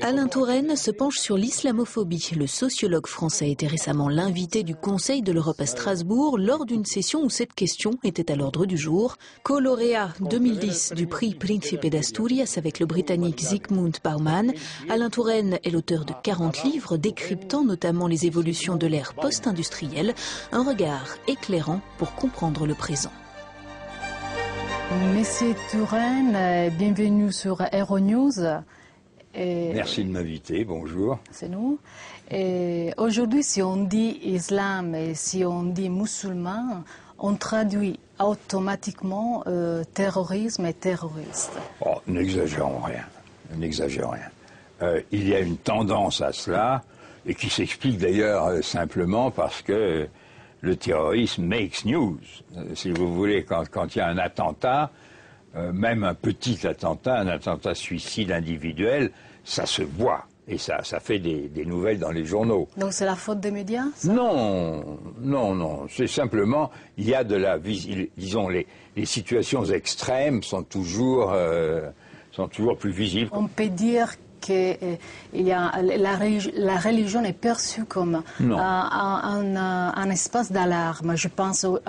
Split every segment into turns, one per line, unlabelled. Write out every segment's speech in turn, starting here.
Alain Touraine se penche sur l'islamophobie. Le sociologue français était récemment l'invité du Conseil de l'Europe à Strasbourg lors d'une session où cette question était à l'ordre du jour. Co-lauréat 2010 du prix Príncipe d'Asturias avec le Britannique Zygmunt Bauman, Alain Touraine est l'auteur de 40 livres décryptant notamment les évolutions de l'ère post-industrielle. Un regard éclairant pour comprendre le présent.
Monsieur Touraine, bienvenue sur Euronews.
Merci de m'inviter, bonjour.
C'est nous. Aujourd'hui, si on dit islam et si on dit musulman, on traduit automatiquement terrorisme et terroriste.
Oh, n'exagérons rien, n'exagérons rien. Il y a une tendance à cela, et qui s'explique d'ailleurs simplement parce que le terrorisme makes news. Si vous voulez, quand il y a un attentat, même un petit attentat, un attentat suicide individuel, ça se voit. Et ça fait des nouvelles dans les journaux.
Donc c'est la faute des médias, ça?
Non, non, non. C'est simplement, il y a de la... Disons, les situations extrêmes sont toujours plus visibles.
On peut dire que la religion est perçue comme un espace d'alarme. Je pense au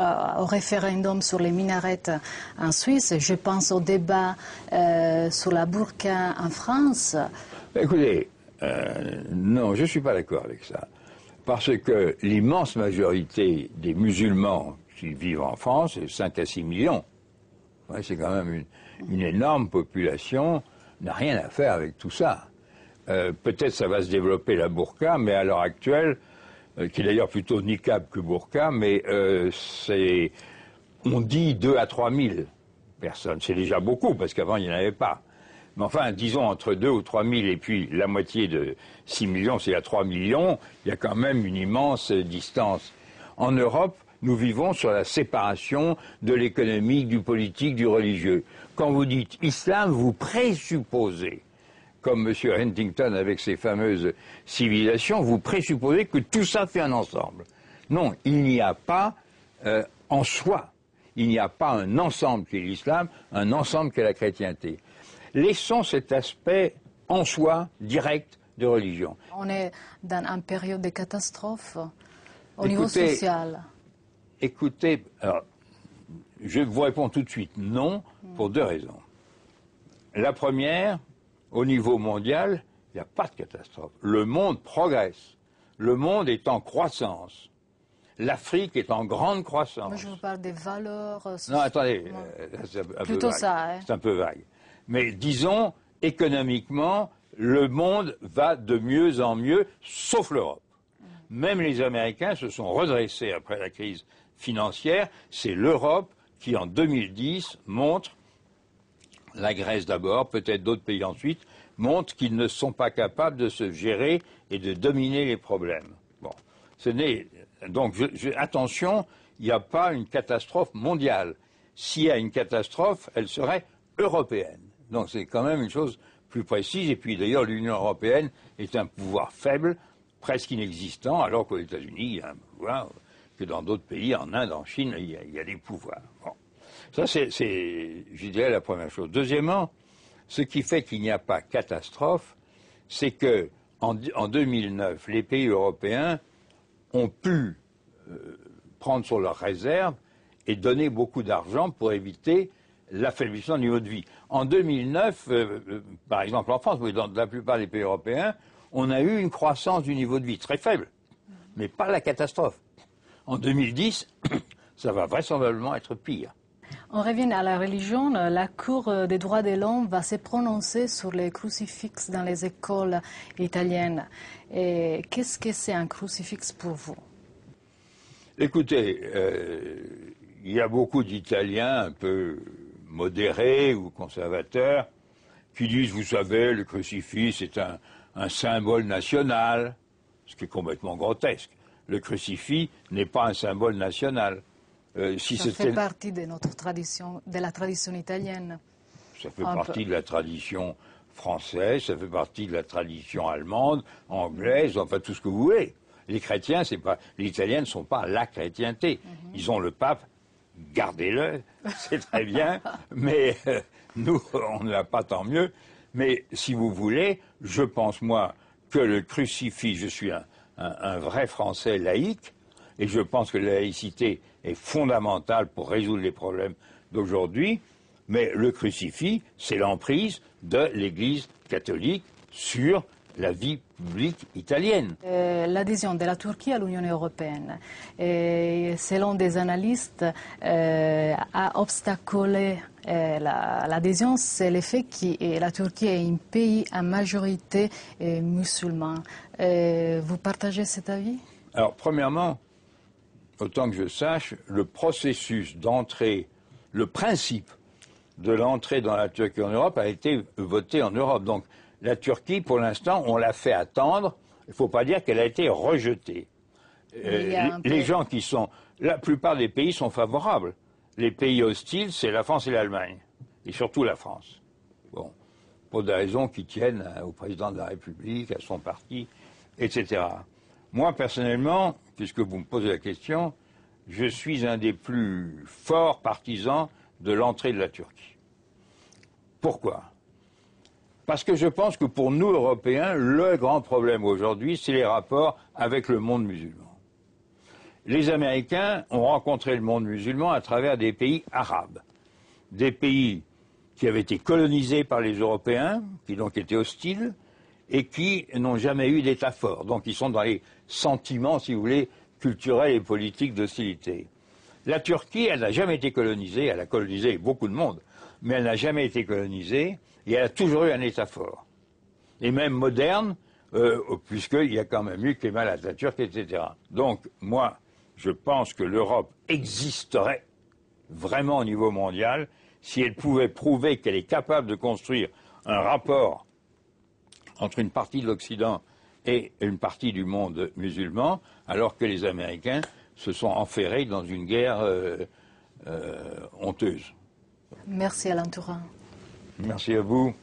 référendum sur les minarettes en Suisse, je pense au débat sur la burqa en France.
Écoutez, non, je ne suis pas d'accord avec ça. Parce que l'immense majorité des musulmans qui vivent en France, c'est 5 à 6 millions. Ouais, c'est quand même une énorme population, n'a rien à faire avec tout ça. Peut-être ça va se développer la burqa, mais à l'heure actuelle, qui est d'ailleurs plutôt niqab que burqa, mais on dit 2 à 3 000 personnes. C'est déjà beaucoup, parce qu'avant il n'y en avait pas. Mais enfin, disons entre 2 ou 3 000 et puis la moitié de 6 millions, c'est à 3 millions, il y a quand même une immense distance. En Europe, nous vivons sur la séparation de l'économique, du politique, du religieux. Quand vous dites islam, vous présupposez, comme M. Huntington avec ses fameuses civilisations, vous présupposez que tout ça fait un ensemble. Non, il n'y a pas en soi, il n'y a pas un ensemble qui est l'islam, un ensemble qui est la chrétienté. Laissons cet aspect en soi, direct, de religion.
On est dans une période de catastrophe au niveau social.
Écoutez, alors, je vous réponds tout de suite non, pour 2 raisons. La première, au niveau mondial, il n'y a pas de catastrophe. Le monde progresse. Le monde est en croissance. L'Afrique est en grande croissance.
Moi, je vous parle des valeurs...
Non, attendez,
plutôt ça, hein.
C'est un peu vague. Mais disons, économiquement, le monde va de mieux en mieux, sauf l'Europe. Même les Américains se sont redressés après la crise financière. C'est l'Europe qui, en 2010, montre, la Grèce d'abord, peut-être d'autres pays ensuite, montre qu'ils ne sont pas capables de se gérer et de dominer les problèmes. Bon, donc, attention, il n'y a pas une catastrophe mondiale. S'il y a une catastrophe, elle serait européenne. Donc c'est quand même une chose plus précise. Et puis d'ailleurs, l'Union européenne est un pouvoir faible, presque inexistant, alors qu'aux États-Unis, il y a un pouvoir que dans d'autres pays, en Inde, en Chine, il y a des pouvoirs. Bon. Ça, c'est, je dirais, la première chose. Deuxièmement, ce qui fait qu'il n'y a pas catastrophe, c'est que en 2009, les pays européens ont pu prendre sur leurs réserves et donner beaucoup d'argent pour éviter l'affaiblissement du niveau de vie. En 2009, par exemple en France, mais dans la plupart des pays européens, on a eu une croissance du niveau de vie très faible, mais pas la catastrophe. En 2010, ça va vraisemblablement être pire.
On revient à la religion. La Cour des droits de l'homme va se prononcer sur les crucifix dans les écoles italiennes. Qu'est-ce que c'est un crucifix pour vous?
Écoutez, il y a beaucoup d'Italiens un peu modérés ou conservateurs qui disent, vous savez, le crucifix c'est un symbole national, ce qui est complètement grotesque. Le crucifix n'est pas un symbole national.
Ça fait partie de notre tradition, de la tradition italienne.
Ça fait partie de la tradition française, ça fait partie de la tradition allemande, anglaise, enfin tout ce que vous voulez. Les chrétiens, les Italiens ne sont pas la chrétienté. Ils ont le pape, gardez-le, c'est très bien, mais nous, on ne l'a pas, tant mieux. Mais si vous voulez, je pense, moi, que le crucifix, je suis un vrai Français laïque, et je pense que la laïcité est fondamentale pour résoudre les problèmes d'aujourd'hui, mais le crucifix, c'est l'emprise de l'Église catholique sur la vie publique italienne.
L'adhésion de la Turquie à l'Union européenne, selon des analystes, a obstaculé l'adhésion, c'est le fait que la Turquie est un pays à majorité musulmane. Vous partagez cet avis?
Alors, premièrement, autant que je sache, le processus d'entrée, le principe de l'entrée dans la Turquie en Europe a été voté en Europe. Donc, la Turquie, pour l'instant, on l'a fait attendre. Il ne faut pas dire qu'elle a été rejetée. Les gens qui sont... La plupart des pays sont favorables. Les pays hostiles, c'est la France et l'Allemagne. Et surtout la France. Bon, pour des raisons qui tiennent au président de la République, à son parti, etc. Moi, personnellement, puisque vous me posez la question, je suis un des plus forts partisans de l'entrée de la Turquie. Pourquoi ? Parce que je pense que pour nous, Européens, le grand problème aujourd'hui, c'est les rapports avec le monde musulman. Les Américains ont rencontré le monde musulman à travers des pays arabes. Des pays qui avaient été colonisés par les Européens, qui donc étaient hostiles, et qui n'ont jamais eu d'État fort. Donc ils sont dans les sentiments, si vous voulez, culturels et politiques d'hostilité. La Turquie, elle n'a jamais été colonisée, elle a colonisé beaucoup de monde, mais elle n'a jamais été colonisée, et elle a toujours eu un État fort. Et même moderne, puisqu'il y a quand même eu Kemal Atatürk, etc. Donc, moi, je pense que l'Europe existerait vraiment au niveau mondial si elle pouvait prouver qu'elle est capable de construire un rapport entre une partie de l'Occident et une partie du monde musulman, alors que les Américains se sont enferrés dans une guerre honteuse.
Merci Alain Tourin.
Merci à vous.